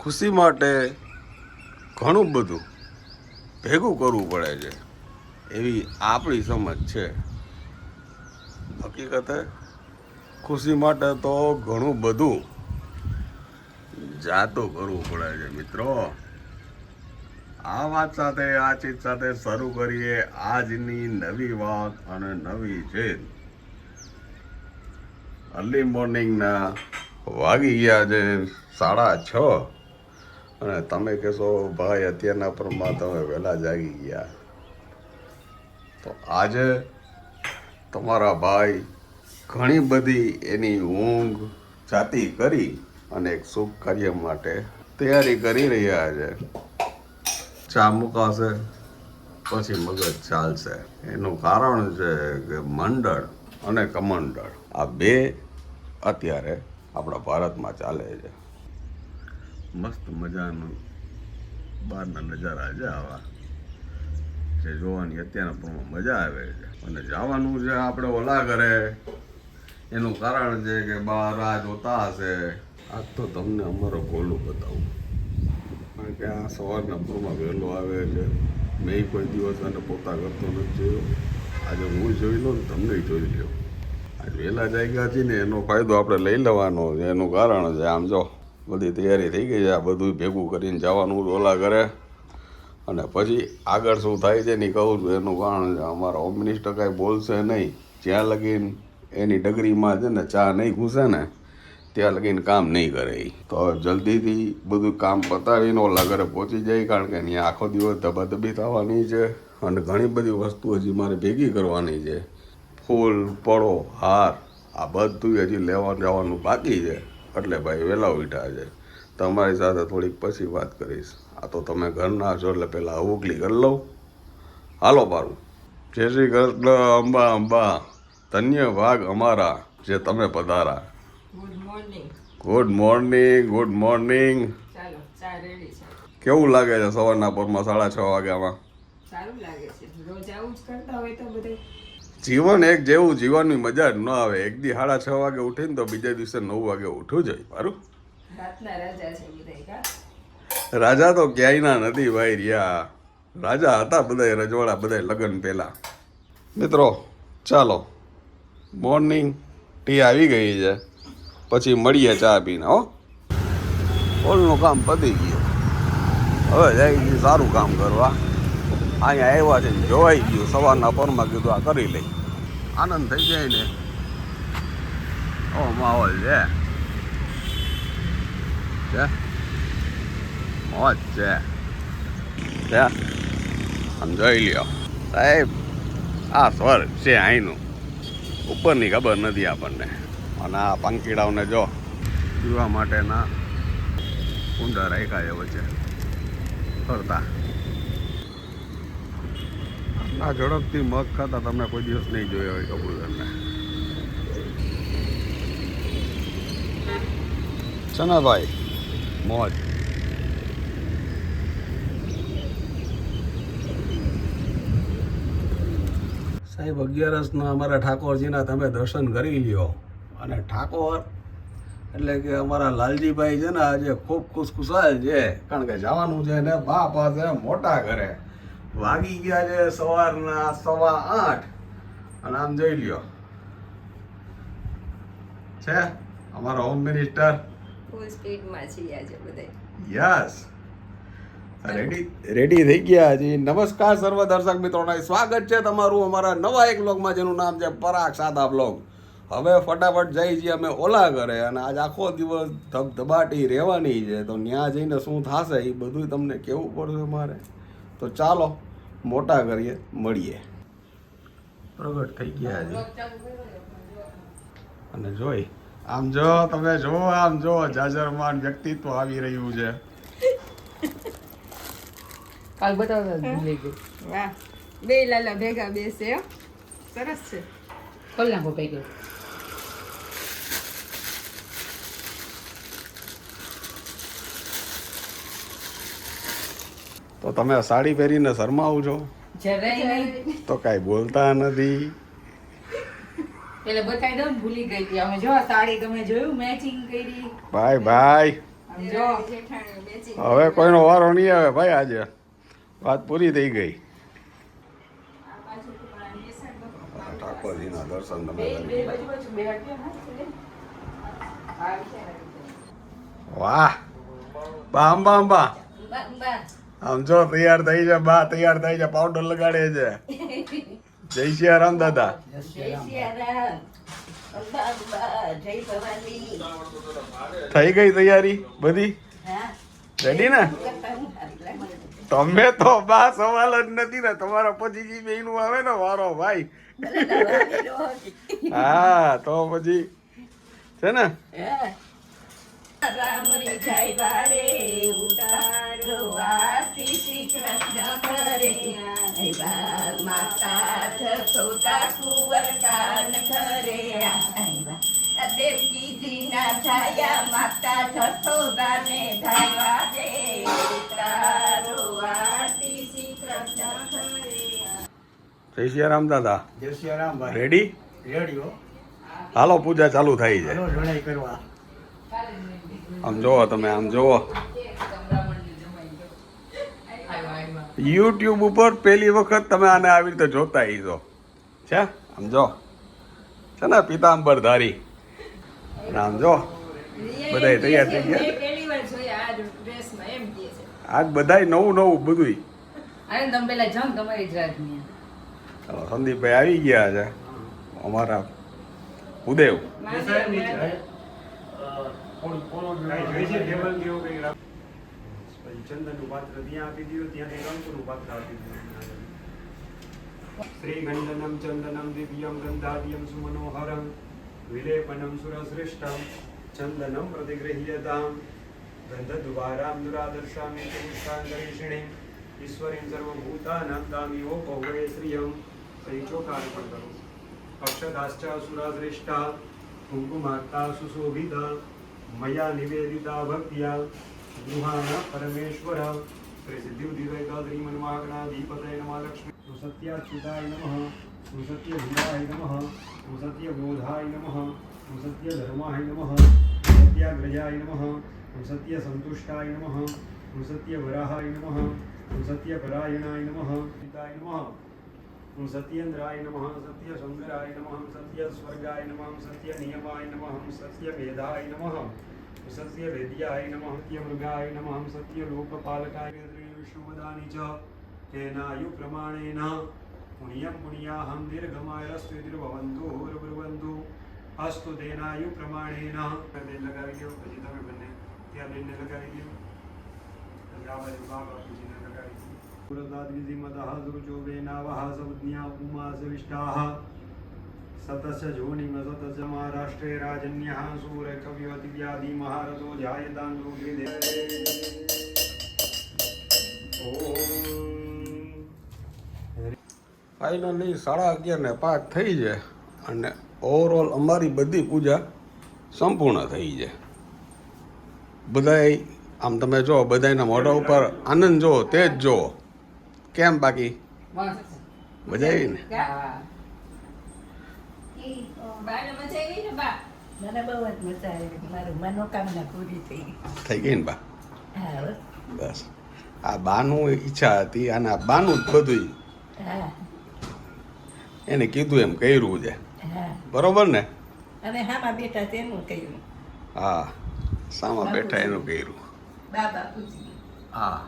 ખુશી માટે ઘણું બધું ભેગું કરવું પડે છે એવી આપણી સમજ છે. હકીકતે ખુશી માટે તો ઘણું બધું જાતું કરવું પડે છે મિત્રો. આ વાત સાથે આ ચીજ સાથે શરૂ કરીએ આજની નવી વાત અને નવી ચીજ. અર્લી મોર્નિંગના વાગી ગયા છે 6:30 અને તમે કહેશો ભાઈ અત્યારના પરમાં તમે વહેલા જાગી ગયા. તો આજે તમારા ભાઈ ઘણી બધી એની ઊંઘ જાતી કરી અને એક શુભ કાર્ય માટે તૈયારી કરી રહ્યા છે. ચા મુકાશે પછી મગજ ચાલશે. એનું કારણ છે કે મંડળ અને કમંડળ આ બે અત્યારે આપણા ભારતમાં ચાલે છે. મસ્ત મજાનું બહારના નજારા છે આવા જે જોવાની અત્યારના પણ મજા આવે છે. અને જવાનું છે આપણે ઓલા ઘરે. એનું કારણ છે કે બહાર આ જોતા હશે. આજ તો તમને અમારો ગોલું બતાવું કારણ કે આ સવારના પૂરમાં વહેલો આવે છે. મેં કોઈ દિવસ આને પોતા કરતો નથી જોયો. આજે હું જોઈ લઉં ને તમને જોઈ લ્યો. આજ વહેલા જાગ્યા છીએ ને એનો ફાયદો આપણે લઈ લેવાનો છે. એનું કારણ છે આમ જો બધી તૈયારી થઈ ગઈ છે. આ બધું ભેગું કરીને જવાનું ઓલા ઘરે અને પછી આગળ શું થાય છે નહીં કહું છું. એનું કારણ છે અમારા હોમ મિનિસ્ટર કાંઈ બોલશે નહીં જ્યાં લગીને એની ડગરીમાં છે ને ચા નહીં ઘૂસે ને ત્યાં લગીને કામ નહીં કરે. તો જલ્દીથી બધું કામ પતાવીને ઓલા ઘરે પહોંચી જાય કારણ કે અહીંયા આખો દિવસ ધબાધબી થવાની છે અને ઘણી બધી વસ્તુ હજી મારે ભેગી કરવાની છે. ફૂલ પડો હાર આ બધું હજી લેવા જવાનું બાકી છે. એટલે ભાઈ વહેલા ઉઠ્યા છે. તમારી સાથે થોડીક પછી વાત કરીશ. આ તો તમે ઘરના છો એટલે પહેલાં ઉકલી કરી લઉં. હાલો પારું. જય શ્રી કૃષ્ણ. અંબા અંબા ધન્ય ભાગ અમારા જે તમે પધારા. Good morning. Good morning. Good morning. ચાલો ચા રેડી છે. કેવું લાગે છે સવારના પોરમાં 6:30 વાગ્યામાં? સારું લાગે છે. રોજ આવું જ કરતા હોય તો બધે જીવન એક જેવું જીવનની મજા જ ન આવે. એક દી 6:30 વાગે ઉઠીને તો બીજા દિવસે 9 વાગે ઉઠવું જોઈએ. મારું રાતના રાજા છે બધા કા. રાજા તો ક્યાંયના નથી ભાઈ રહ્યા. રાજા હતા બધાય રજવાડા બધાય લગ્ન પહેલા. મિત્રો ચાલો મોર્નિંગ ટી આવી ગઈ છે. પછી મળીએ ચા પીને. હો ઓલનું કામ પતી ગયું. હવે જાય સારું કામ કરવા. અહીંયા આવ્યા છે જોવાઈ ગયું. સવારના પરમાં કીધું આ કરી લઈ. આનંદ થઈ જાય ને ઓ માહોલ છે મોજ છે. આમ જોઈ લ્યો સાહેબ આ સ્વર્ગ છે અહીંનું. ઉપરની ખબર નથી આપણને. અને આ પંખીડાઓને જો પીવા માટેના કુંડા રાખ્યા છે વચ્ચે ફરતા. આ ઝડપથી મગ ખાતા તમને કોઈ દિવસ નહીં જોયા હોય કબૂતરને. છે ને ભાઈ મોજ. સાહેબ 11ના અમારા ઠાકોરજીના તમે દર્શન કરી લ્યો. અને ઠાકોર એટલે કે અમારા લાલજીભાઈ છે ને આજે ખૂબ ખુશખુશાલ છે કારણ કે જવાનું છે ને બા પાસે મોટા ઘરે. વાગી ગયા છે સવારના 8:15 અને આમ જોઈ લ્યો છે અમારા હોમ મિનિસ્ટર ફૂલ સ્પીડમાં છીએ આજે બધે. યસ રેડી થઈ ગયા જી. નમસ્કાર સર્વ દર્શક મિત્રોને સ્વાગત છે તમારું અમારા નવા એક બ્લોગમાં જેનું નામ છે પરાગ સાદા બ્લોગ. હવે ફટાફટ જઈ છીએ અમે ઓલા ઘરે અને આજ આખો દિવસ ધબધબાટી રહેવાની છે. તો ત્યાં જઈને શું થશે એ બધું તમને કહેવું પડશે મારે. તો ચાલો મોટા કરીએ મળીએ. પ્રગટ થઈ ગયા છે અને જોઈ આમ જો તમે જો આમ જો જાજરમાન વ્યક્તિત્વ આવી રહ્યું છે. કાલ બતાવતા ભૂલી ગઈ. વાહ બે લાલા ભેગા બેસે હો. સરસ છે. કલાકો પઈ ગયો. તો તમે સાડી પહેરીને શરમાવ છો જરાય નહીં. તો કાંઈ બોલતા નથી. એટલે બતાવી દઉં ને ભૂલી ગઈ હતી. અમે જો સાડી તમે જોયું મેચિંગ કરી. ભાઈ ભાઈ જો હવે કોઈનો વારો નહીં આવે ભાઈ. આજે વાત પૂરી થઈ ગઈ. ઠાકોરજીના દર્શન તમે કરી. વાહ બા અંબા અંબા આમ જો તૈયાર થઈ છે. બા તૈયાર થઈ છે, પાવડર લગાડે છે. જય સિયારામ દાદા. થઈ ગઈ તૈયારી બધી રેડી ને? તમે તો બા સવાલ જ નથી ને. તમારા પછી બેનું આવે ને વારો ભાઈ. હા તો પછી છે ને. રામરી જય બારે ઉતારો આરતી શ્રી કૃષ્ણ કરે માતા જસોદા કુંવર કાન કરે દેવકીજી ના છાયા માતા જસોદાને ધાવા દે ઉતારો આરતી શ્રી કૃષ્ણ કરે. જય સિયારામ દાદા. જય સિયારામ ભાઈ. રેડી? રેડિયો હાલો પૂજા ચાલુ થઈ છે. ચલો લડાઈ કરવા. આમ જોવો તમે, આમ જોવો. યુટ્યુબ ઉપર પહેલી વખત તમે આને આવી રીતે જોતા છો છે. આમ જો છે ને પીતાંબર ધારી. અને આમ જો બધા તૈયાર થઈ ગયા. આજ બધા નવું નવું બધું. તમે પેલા જાઓ ને તમારી જ રાજની. ચાલો સંદીપભાઈ આવી ગયા છે અમારા ઉદેવ. ચંદનનું પાત્ર ત્યાં આપી દીધું, ત્યાંથી કંકુનું પાત્ર આપી દીધું. શ્રી ગંધનમ ચંદનમ દિવ્યમ ગંધાદ્યમ સુમનોહરમ વિલેપનમ સુરશ્રેષ્ઠમ ચંદનમ પ્રતિગૃહ્યતામ ગંધદ્વારામ દુરાદર્શામિ પુષ્પાંતરીષિણીમ ઈશ્વરીમ સર્વભૂતાનાં દામિઓ ભવે શ્રિયમ. સહી ચોખાર્પણ કરો. અક્ષદાશ્ચ સુરાશ્રેષ્ઠા કુંકુમાર્તા સુશોભિતા મયા નિવેદિતા ભક્ત્યા ગૃહાણ પરમેશ્વર શ્રી સિદ્ધિબુદ્ધિવૈકાદ્રી મન્માગણાધિપતય નમઃ લક્ષ્મી સત્યાચ્યુતાય નમઃ સત્યધીરાય નમઃ સત્યબોધાય નમઃ સત્યધર્માય નમઃ સત્યાગ્રજાય નમઃ સત્યસંતુષ્ટાય નમઃ સત્યવરાહાય નમઃ સત્યપરાયણાય નમઃ પિતાય નમઃ સત્યેન્દ્રાય નમઃ સત્યસંગરાય નમઃ સત્યસ્વર્ગાય નમઃ સત્યનિયમાય નમઃ સત્યમેધાય નમઃ સત્યવેદ્યાય નમઃ સત્યમૃગાય નમઃ સત્યલોકપાલકાય વિષ્ણુવદાની ચ તેનાયુ પ્રમાણેન પુણ્યમ પુણ્યાહમ દીર્ઘમાયસ્તુતિર્ભવન્તુ હોરબ્રુવન્તુ અસ્તુ તેનાયુ પ્રમાણેન. બેન લગાવી દો. પછી તમે બંને ત્યાં બેનને લગાવી દો. પછી આ બાજુ બાપુજીને લગાવી દો. પુરદાદ્વિધિમતઃ દુર્જો વેનાવઃ સૌજ્ઞા ઉપમાસવિષ્ટાઃ સતસ્ય જોનિમ સતસ્ય મહારાષ્ટ્રે રાજન્યઃ સૂર કવ્યો દિવ્યાદિ મહારથો જાયતાન રૂદ્રિદે. ફાઇનલી 11:30 થઈ છે અને ઓવરઓલ અમારી બધી પૂજા સંપૂર્ણ થઈ છે. બધાય આમ તમે જો બધાના મોઢા ઉપર આનંદ જો તે જ જો. કેમ બાકી મજા આવી ને? મને બહુ જ મજા આવી. મારું મનોકામના પૂરી થઈ થઈ ગઈ ને બા? હા બસ આ બાનું ઈચ્છા હતી અને આ બાનું જ બધું હા એને કીધું એમ કર્યું છે. હા. બરોબર ને? અને હામાં બેઠા તેનું કહ્યું. હા સામા બેઠા એનું કર્યું. બાપુજી હા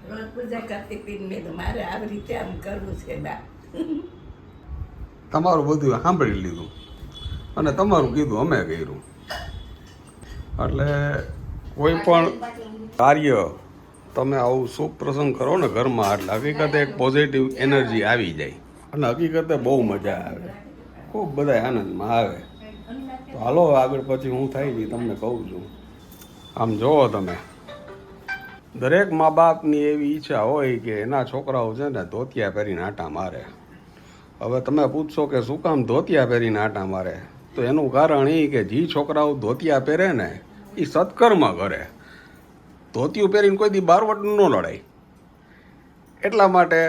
રોજ પૂજા કરતી હતી. મેં તો મારે આવી રીતે આમ કરવું છે બા. તમારું બધું સાંભળી લીધું અને તમારું કીધું અમે કર્યું. એટલે કોઈ પણ કાર્ય તમે આવું શુભ પ્રસંગ કરો ને ઘરમાં એટલે હકીકતે એક પોઝિટિવ એનર્જી આવી જાય અને હકીકતે બહુ મજા આવે. ખૂબ બધા આનંદમાં આવે. તો હાલો આગળ પછી હું થાય છે તમને કહું છું. આમ જુઓ તમે દરેક મા બાપની એવી ઈચ્છા હોય કે એના છોકરાઓ છે ને ધોતિયા પહેરીને આંટા મારે. હવે તમે પૂછશો કે શું કામ ધોતિયા પહેરીને આંટા મારે? તો એનું કારણ એ કે જે છોકરાઓ ધોતિયા પહેરે ને એ સત્કર્મ કરે. ધોતિયું પહેરીને કોઈ દી બારવટ ન લડાય. એટલા માટે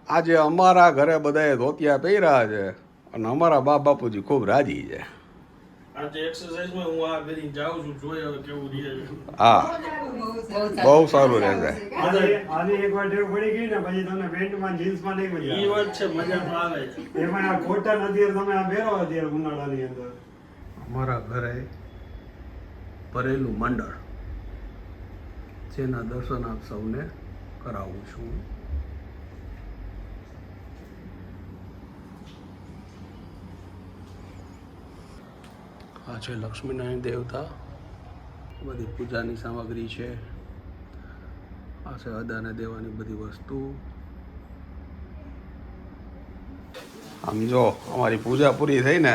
આજે અમારા ઘરે બધાએ ધોતિયા પહેર્યા છે અને અમારા બાપ બાપુજી ખૂબ રાજી છે. આજે એક્સરસાઇઝમાં હું આ કરીને જાઉં છું, જોઈએ હવે કેવું રહે છે. હા બહુ સારું રહેશે. આજે એકવાર ટેવ પડી ગઈ ને પછી તમને પેન્ટમાં જીન્સમાં નહીં મજા ઈ વાત છે, મજા તો આવે છે. એમાં આ કોટન અત્યારે તમે આ પહેરો અત્યારે ઉનાળાની અંદર. અમારા ઘરે ભરેલું મંડળ જેના દર્શન આપ સૌને કરાવું છું. આ છે લક્ષ્મીનારાયણ દેવતા, બધી પૂજાની સામગ્રી છે. આ છે અદાને દેવાની બધી વસ્તુ. આમ જો અમારી પૂજા પૂરી થઈ ને,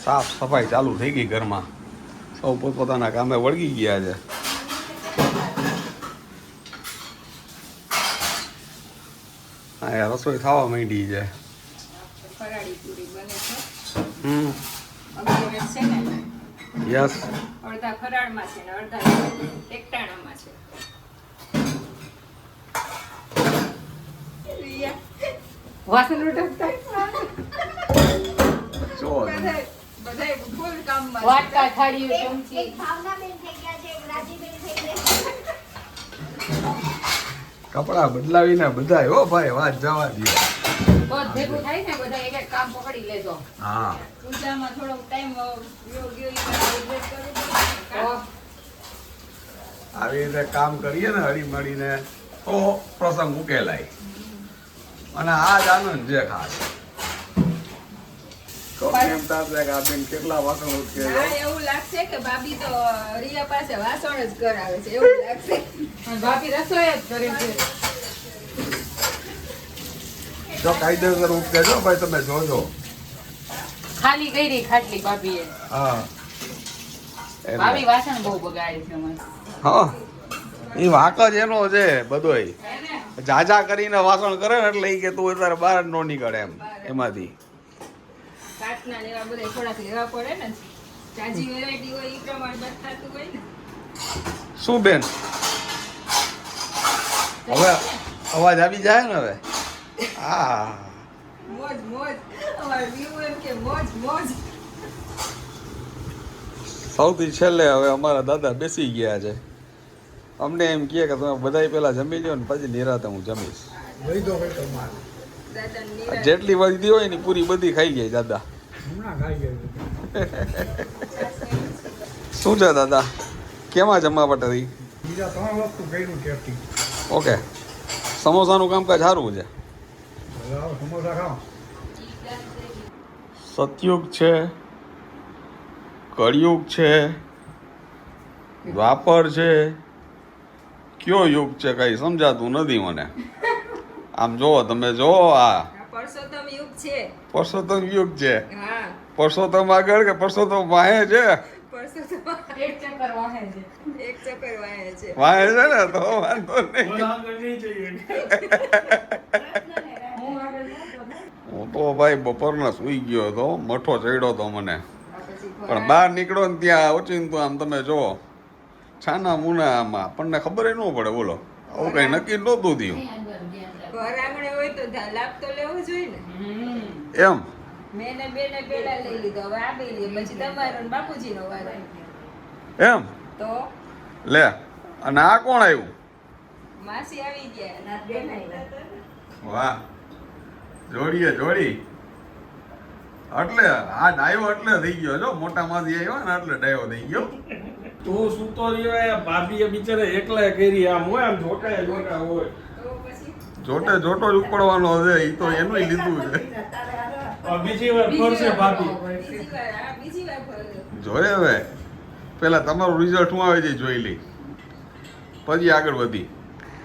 સાફ સફાઈ ચાલુ થઈ ગઈ ઘરમાં. સૌ પોતપોતાના કામે વળગી ગયા છે. હા રસોઈ થવા માંડી છે. ફરાળી પૂરી બને છે હમ અગિયારસ છે ને યસ. અડધા ફરાળમાં છે ને અડધા એકટાણામાં છે. વાસણ ઉઠકતા જો બધાય ફૂલ કામમાં છે. વાટકા થાળીઓ ચમચી કપડા બદલાવીને બધા હો ભાઈ વાત જવા દે. બસ ભેગું થાય ને બધા એક એક કામ પકડી લેજો. હા પૂજામાં થોડોક ટાઈમ યોગ્ય રીતે એડજસ્ટ કરવું પડે. તો આવી રીતે કામ કરીએ ને હળી મળીને તો પ્રસંગ ઉકેલાય. અને આ જ આનંદ છે ખાસ. તો એમ થશે કે આ બેન કેટલા વાસણ ઉચકે છે. ના, એવું લાગશે કે ભાભી તો રિયા પાસે વાસણ જ કરાવે છે એવું લાગશે. અને ભાભી રસોઈ જ કરે છે. જો કાયદેસર ઉચકે જો ભાઈ, તમે જોજો. ખાલી કરી ખાટલી ભાભીએ. હા ભાભી વાસણ બહુ બગાડે છે અમારે. હા એ વાક જ એનો છે બધોય. જાજા કરીને વાસણ કરે ને એટલે ઈ કે તું અત્યારે બહાર નો નીકળે એમ એમાંથી. કાચના ને એવા બધા થોડાક લેવા પડે ને. જાજી વેરાયટી હોય એ પ્રમાણે બતાતું હોય ને. શું બેન હવે અવાજ આવી જાય ને હવે. હા મોજ મોજ અમારે વ્યૂ એમ કે મોજ મોજ. સૌથી છેલ્લે હવે અમારા દાદા બેસી ગયા છે. અમને એમ કહે કે તમે બધાય પહેલા જમી લો ને પછી નિરાતે હું જમીશ. દાદાને નિરાંત. જેટલી વધી હોય ને પૂરી બધી ખાઈ ગઈ દાદા. શું છે દાદા, કેમાં જમાવટ હતી? ઓકે, સમોસાનું કામકાજ સારું છે. સતયુગ છે, કળિયુગ છે, દ્વાપર છે, કયો યુગ છે કઈ સમજાતું નથી મને. આમ જોવો તમે જોવો, આ આ પરસોત્તમ યુગ છે. પરસોત્તમ યુગ છે. હા પરસોત્તમ આગળ કે પરસોત્તમ વાહે છે? પરસોત્તમ એક ચક્કર વાહે છે. એક ચક્કર વાય છે. વાહે છે ને તો વાંધો નહીં. કોઈ આગળ નહીં જઈએ. હું આગળ નહોતો ને. હું તો ભાઈ બપોરના સૂઈ ગયો હતો, મઠો ચડ્યો હતો મને. આ પછી પણ બહાર નીકળો ને ત્યાં ઓચીને તો આમ તમે જો છાના મુના આમાં આપણને ખબર ન પડે. બોલો આવું કઈ નક્કી નહોતું થયું ઘર આંગણે હોય તો લાભ તો લેવો જોઈએ ને. એમ. મેં ને બેને પેલા લઈ લીધો, હવે આ બે લઈએ, પછી તમારો ને બાપુજીનો વારો. એમ તો લે. અને આ કોણ આવ્યું? માસી આવી ગયા. વાહ, જોડીએ જોડી. એટલે આ ડાયો એટલે થઈ ગયો જો, મોટામાંથી આવ્યો ને એટલે ડાયો થઈ ગયો. તું સૂતો રહ્યો, ભાભીએ બિચારા એકલા કરી. આમ હોય, આમ જોટા જોટા હોય. તો પછી જોટે જોટો જ ઉપડવાનો છે, એ તો એનું લીધું છે. બીજી વાર ફરશે ભાભી. બીજી વાર આ બીજી વાર ભર્યો. જોઈએ હવે પેલા તમારું રિઝલ્ટ શું આવે છે જોઈ લઈ, પછી આગળ વધી.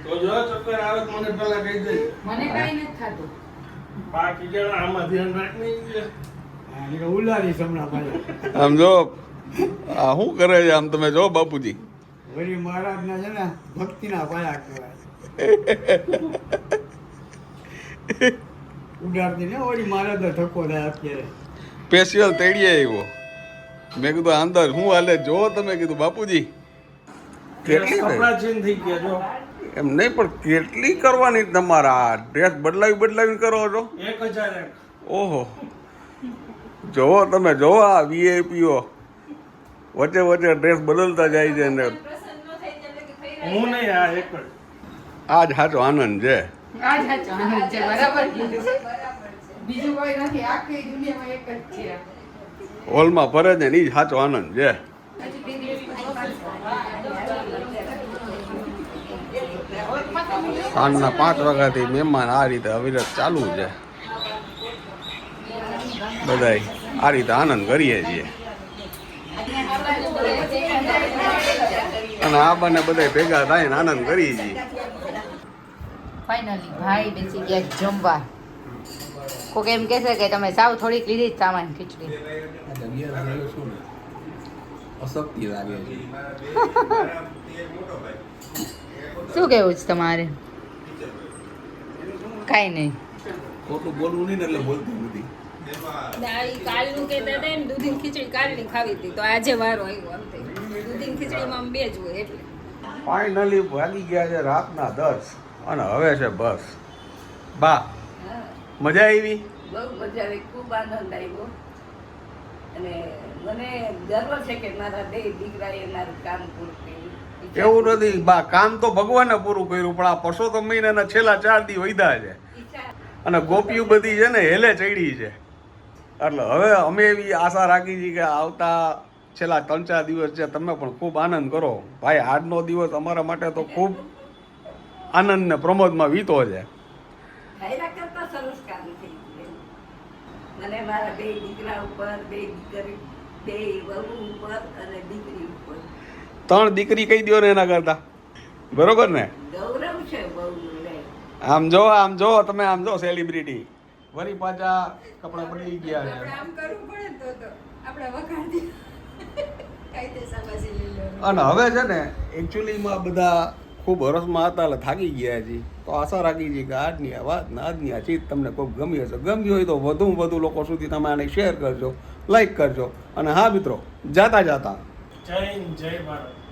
તો જો ચક્કર આવે તો મને પેલા કહી દે. મને કઈ નથી થતું. બાકી જણા આમાં ધ્યાન રાખી. ઉલારી સમણા પાછા આમ જો આ શું કરે છે આમ તમે જો બાપુજી. વળી મહારાજના છે ને ભક્તિના પાયા કહેવાય. ઉડાડતી ને વળી મહારાજનો ધક્કો થાય અત્યારે. સ્પેશિયલ તેડીએ આવ્યો. મેં કીધું અંદર શું હાલે જો, તમે કીધું બાપુજી કેટલી કપડા ચેન્જ થઈ ગયા જો. એમ નહીં પણ કેટલી કરવાની તમારા ડ્રેસ બદલાવીને કરો છો? 1001. ઓહો જોવો તમે જોવો આ વીઆઈપીઓ વચ્ચે વચ્ચે ડ્રેસ બદલતા જાય છે ને પ્રસન્ન ન થાય એટલે કે થઈ હું નહીં આ એક જ આ જ સાચો આનંદ છે. આ જ સાચો આનંદ છે, બરાબર કીધું છે. બરાબર છે. બીજું કોઈ નથી, આખી દુનિયામાં એક જ છે. હોલમાં ફરે છે ને એ જ સાચો આનંદ છે. સાંજના 5 વાગ્યાથી મહેમાન આ રીતે અવિરત ચાલુ છે. બધાય આ રીતે આનંદ કરીએ છીએ અને આ બંને બધા ભેગા થઈને આનંદ કરીએ છીએ. ફાઇનલી ભાઈ બેસી ગયા જમવા. કોક એમ કહેશે કે તમે સાવ થોડીક લીધી જ સામાન ખીચડી. અશક્તિ લાગે છે. શું કેવું છે તમારે? કાંઈ નહીં. ખોટું બોલવું નહીં ને એટલે બોલતી નથી. ના, ઈ કાલનું કહેતા હતા ને દૂધીની ખીચડી કાલની ખાવી હતી તો આજે વારો આવ્યો અંતે. દૂધીની ખીચડીમાં બે જ હોય એટલે. ફાઇનલી વાગી ગયા છે રાતના 10 અને હવે છે બસ. બા મજા આવી? બહુ મજા આવી, ખૂબ આનંદ આવ્યો અને મને ગર્વ છે કે મારા બે દીકરાએ મારું કામ પૂરું કર્યું. એવું નથી બા, કામ તો ભગવાને પૂરું કર્યું પણ આ પરસોત્તમ મહિનાના છેલ્લા 4 દી વૈધા છે અને ગોપીઓ બધી છે ને હેલે ચડી છે. એટલે હવે અમે એવી આશા રાખી છીએ કે આવતા છેલ્લા 3-4 દિવસ છે તમે પણ ખૂબ આનંદ કરો. ભાઈ આજનો દિવસ અમારા માટે તો ખૂબ આનંદ ને પ્રમોદમાં વીતો છે. ધાર્યા કરતા સરસ કામ થઈ ગયું. મને મારા બે દીકરા ઉપર, બે દીકરી, બે વહુ ઉપર અને દીકરી ઉપર 3 દીકરી કહી દો ને એના કરતા, બરોબર ને? ગૌરવ છે બહુનું લે. આમ જો તમે આમ જો સેલિબ્રિટી વળી પાછા કપડા પડી ગયા છે. આપણે આમ કરવું પડે ને તો આપણે વખાણથી કાયદેસર પાછી લઈ લેવાનું. અને હવે છે ને એકચ્યુઅલીમાં બધા ખૂબ હરસમાં હતા એટલે થાકી ગયા છે. તો આશા રાખી છે કે આજની આ વાત ને આજની આ ચીજ તમને ખૂબ ગમી હશે. ગમી હોય તો વધુમાં વધુ લોકો સુધી તમે આને શેર કરજો, લાઈક કરજો અને હા મિત્રો, જાતા જય હિન્દ, જય ભારત.